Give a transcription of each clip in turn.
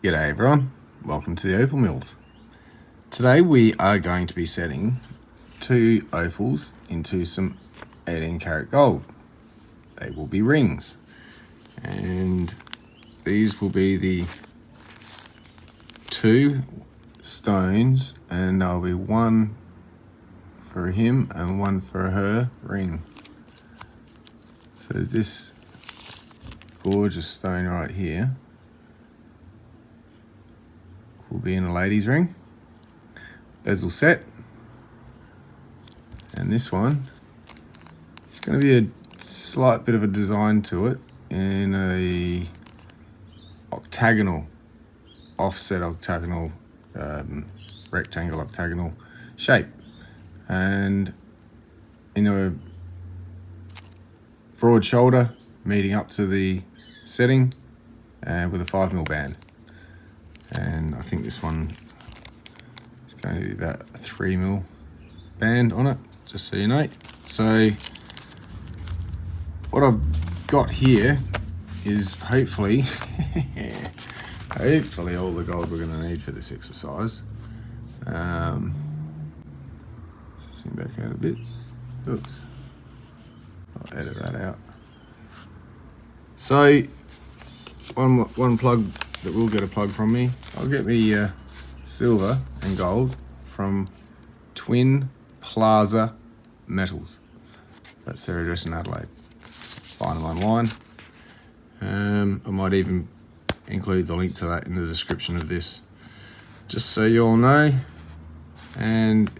G'day everyone, welcome to the Opal Mills. Today we are going to be setting 2 opals into some 18 karat gold. They will be rings, and these will be the 2 stones, and there'll be one for him and one for her ring. So this gorgeous stone right here will be in a lady's ring, bezel set, and this one is going to be a slight bit of a design to it in a octagonal, offset octagonal, rectangle octagonal shape, and in a broad shoulder meeting up to the setting with a 5mm band. And I think this one is going to be about a 3mm band on it, just so you know. So what I've got here is hopefully all the gold we're going to need for this exercise. Zoom back out a bit. Oops. I'll edit that out. So one plug that will get a plug from me. I'll get me silver and gold from Twin Plaza Metals. That's their address in Adelaide. Find them online. I might even include the link to that in the description of this, just so you all know. And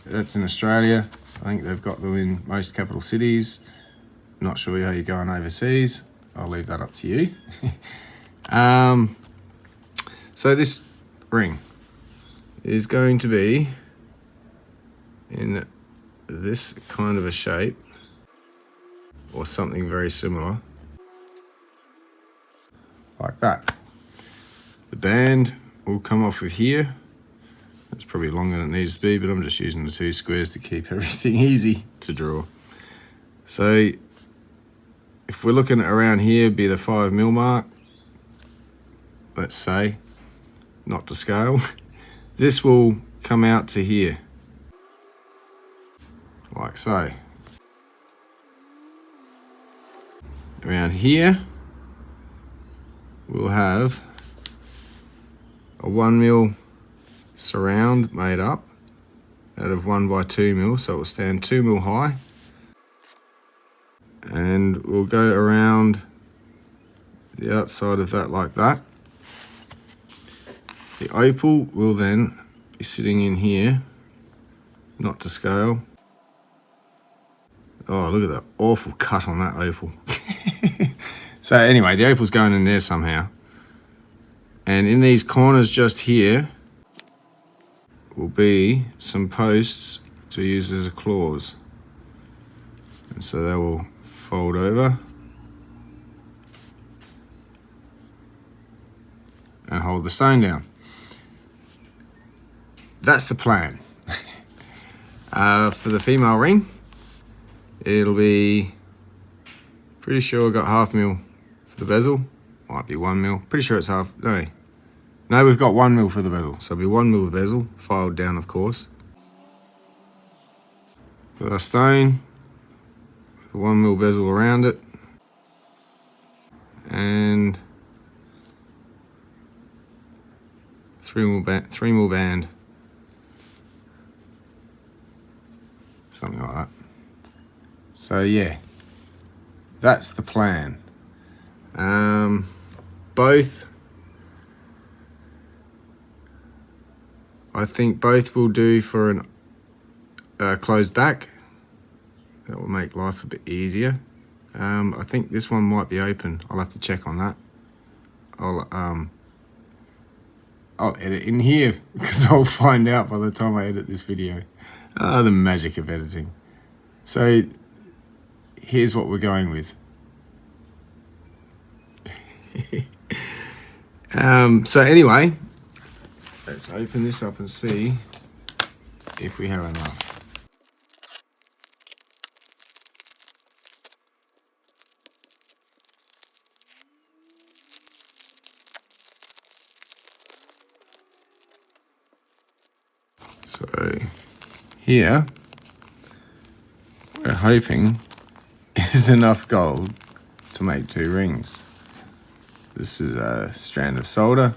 that's in Australia. I think they've got them in most capital cities. Not sure how you're going overseas. I'll leave that up to you. So this ring is going to be in this kind of a shape, or something very similar, like that. The band will come off of here. It's probably longer than it needs to be, but I'm just using the 2 squares to keep everything easy to draw. So if we're looking around here, it'd be the 5mm mark, let's say, not to scale. This will come out to here, like so. Around here, we'll have a 1mm surround made up out of 1x2mm, so it will stand 2mm high. And we'll go around the outside of that like that. The opal will then be sitting in here, not to scale. Oh, look at that awful cut on that opal. So anyway, the opal's going in there somehow. And in these corners just here will be some posts to use as a claws. And so they will fold over and hold the stone down. That's the plan. For the female ring, it'll be, pretty sure I got 0.5mm for the bezel. Might be 1mm. Pretty sure it's half. No, we've got 1mm for the bezel. So it'll be 1mm bezel, filed down, of course. With our stone, with a 1mm bezel around it, and 3mm band. Something like that. So yeah, that's the plan. I think both will do for an closed back. That will make life a bit easier. I think this one might be open. I'll have to check on that. I'll edit in here because I'll find out by the time I edit this video. The magic of editing. So here's what we're going with. So anyway, let's open this up and see if we have enough. So here, we're hoping is enough gold to make 2 rings. This is a strand of solder,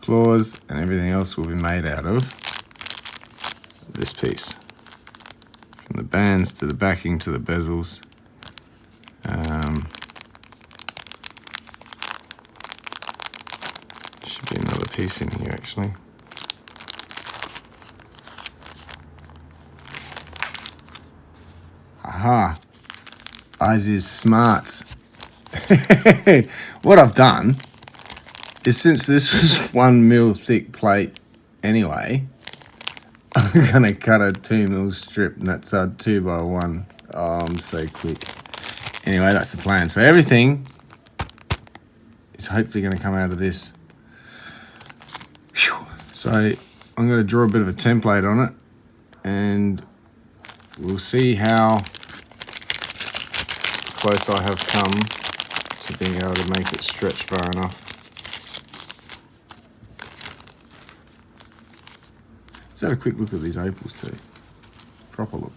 claws, and everything else will be made out of this piece. From the bands to the backing to the bezels. Should be another piece in here actually. Aha! Izzy's smarts. What I've done is, since this was 1 mil thick plate anyway, I'm gonna cut a 2 mil strip, and that's a 2x1. Oh, I'm so quick. Anyway, that's the plan. So everything is hopefully gonna come out of this. Whew. So I'm gonna draw a bit of a template on it, and we'll see how close I have come to being able to make it stretch far enough. Let's have a quick look at these opals too. Proper look.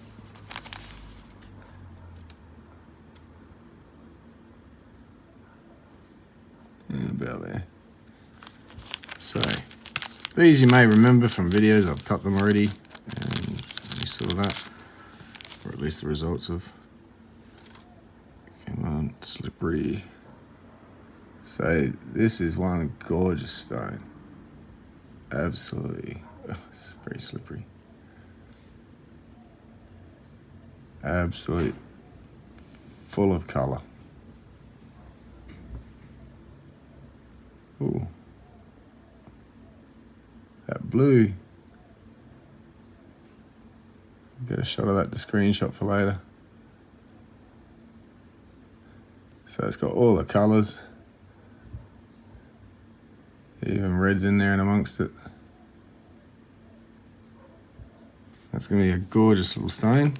Yeah, about there. So these you may remember from videos. I've cut them already, and you saw that, or at least the results of. Come on, slippery. So this is one gorgeous stone. Absolutely, it's very slippery. Absolute, full of colour. Ooh, that blue. Get a shot of that to screenshot for later. So it's got all the colours, even red's in there and amongst it. That's going to be a gorgeous little stone.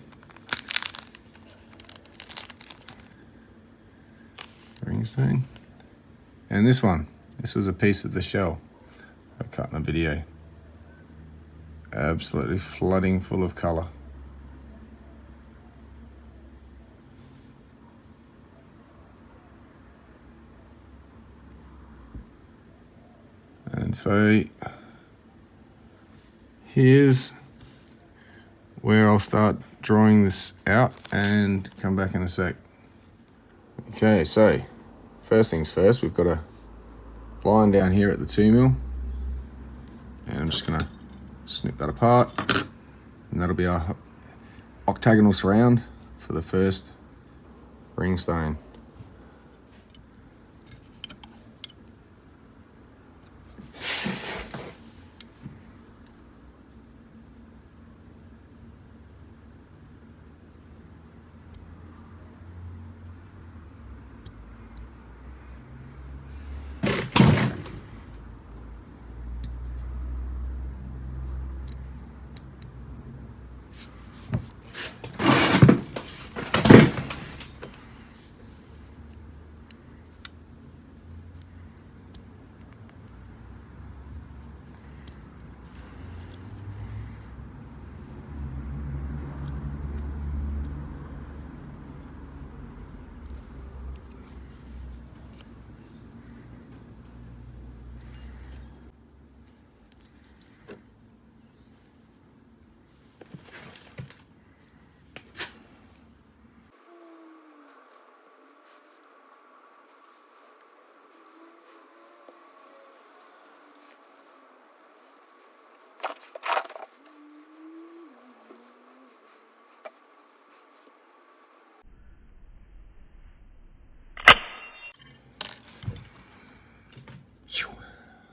Ring stone. And this one, this was a piece of the shell I cut in a video. Absolutely flooding full of colour. And so here's where I'll start drawing this out and come back in a sec. Okay, so first things first, we've got a line down here at the 2 mil, and I'm just going to snip that apart, and that'll be our octagonal surround for the first ring stone.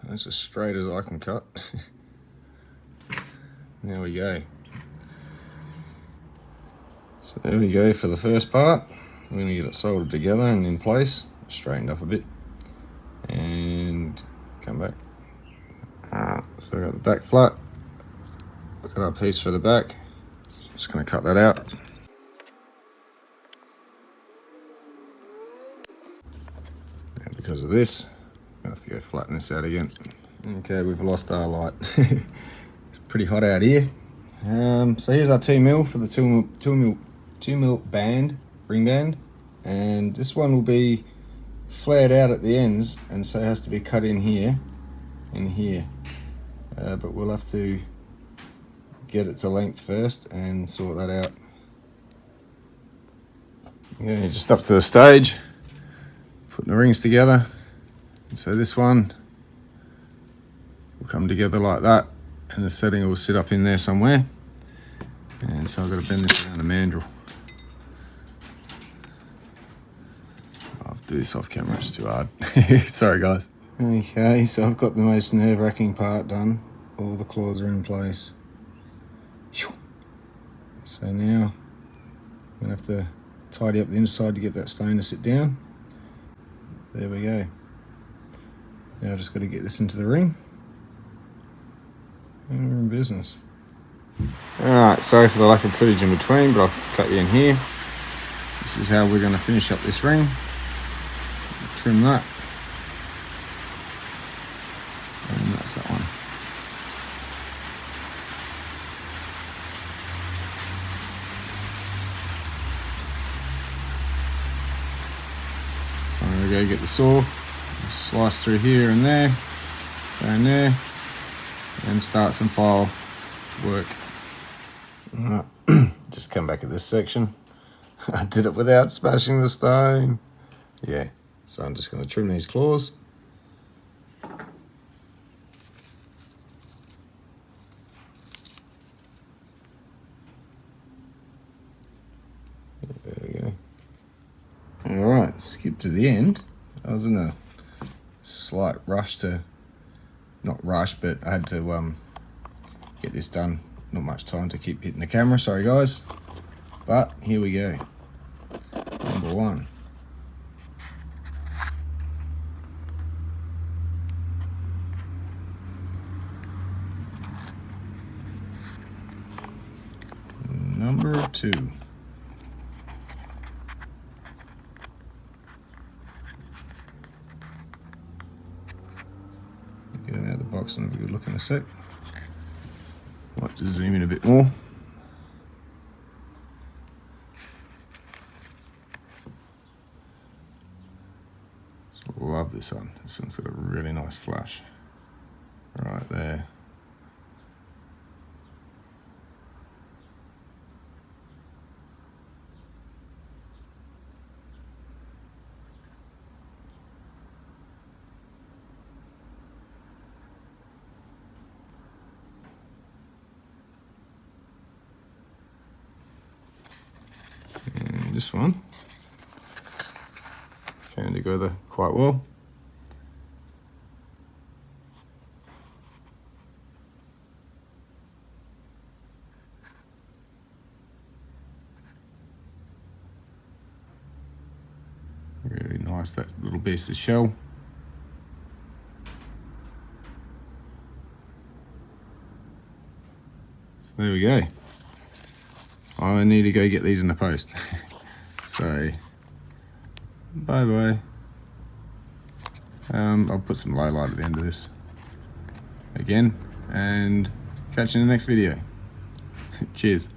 That's as straight as I can cut. There we go. So there we go for the first part. We're going to get it soldered together and in place, straightened up a bit, and come back. So we got the back flat. Look at our piece for the back. So I'm just going to cut that out. And because of this, I have to go flatten this out again. Okay, we've lost our light. It's pretty hot out here. So here's our 2mm for the 2mm band, ring band, and this one will be flared out at the ends, and so it has to be cut in here and here. But we'll have to get it to length first and sort that out. Yeah, just up to the stage, putting the rings together. And so this one will come together like that, and the setting will sit up in there somewhere. And so I've got to bend this around a mandrel. I'll do this off camera, it's too hard. Sorry guys. Okay, so I've got the most nerve-wracking part done. All the claws are in place. So now I'm going to have to tidy up the inside to get that stone to sit down. There we go. Now I've just got to get this into the ring, and we're in business. Alright, sorry for the lack of footage in between, but I'll cut you in here. This is how we're going to finish up this ring. Trim that. And that's that one. So I'm going to go get the saw, slice through here and there, down there, and start some file work. Alright, just come back at this section. I did it without smashing the stone. Yeah, so I'm just going to trim these claws. There we go. Alright, skip to the end. I was in a slight rush to, not rush, but I had to get this done. Not much time to keep hitting the camera, sorry guys. But here we go. Number one. Number two. Get him out of the box and have a good look in a sec. I'll have to zoom in a bit more. So love this one. This one's got a really nice flash. Right there. This one came together quite well. Really nice, that little piece of shell. So there we go. I need to go get these in the post. So, bye-bye. I'll put some low light at the end of this again, and catch you in the next video. Cheers.